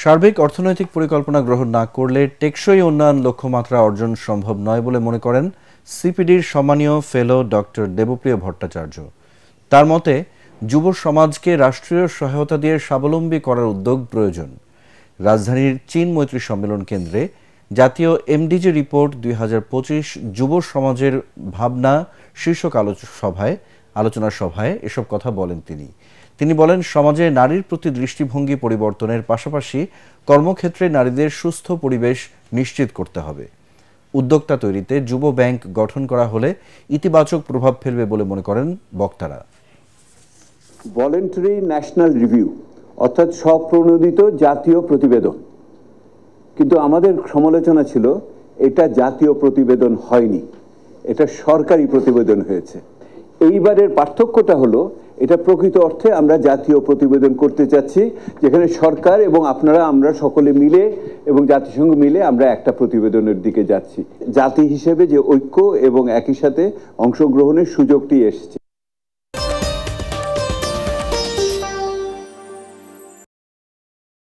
সার্বিক অর্থনৈতিক পরিকল্পনা গ্রহণ না করলে টেকসই উন্নয়ন লক্ষ্যমাত্রা অর্জন সম্ভব নয় বলে মনে করেন সিপিডির সম্মানীয় ফেলো ডক্টর দেবপ্রিয় ভট্টাচার্য। তার মতে, যুব সমাজকে রাষ্ট্রীয় সহায়তা দিয়ে স্বাবলম্বী করার উদ্যোগ প্রয়োজন। রাজধানীর চীন মৈত্রী সম্মেলন কেন্দ্রে জাতীয় এমডিজি রিপোর্ট 2025 যুব সমাজের ভাবনা শীর্ষক আলোচনা সভায় এসব কথা বলেন তিনি বলেন, সমাজে নারীর প্রতি দৃষ্টিভঙ্গি পরিবর্তনের পাশাপাশি কর্মক্ষেত্রে নারীদের সুস্থ পরিবেশ নিশ্চিত করতে হবে। উদ্যোক্তা তৈরিতে যুব ব্যাংক গঠন করা হলে ইতিবাচক প্রভাব ফেলবে বলে মনে করেন বক্তারা। ভলেন্টারি ন্যাশনাল রিভিউ অর্থাৎ স্বপ্রণোদিত জাতীয় প্রতিবেদন, কিন্তু আমাদের সমালোচনা ছিল এটা জাতীয় প্রতিবেদন হয়নি, এটা সরকারি প্রতিবেদন হয়েছে। এইবারের পার্থক্যটা হলো এটা প্রকৃত অর্থে আমরা জাতীয় প্রতিবেদন করতে চাচ্ছি, যেখানে সরকার এবং আপনারা আমরা সকলে মিলে এবং জাতিসংঘ মিলে আমরা একটা প্রতিবেদনের দিকে যাচ্ছি। জাতি হিসেবে যে ঐক্য এবং একই সাথে অংশগ্রহণের সুযোগটি এসেছে।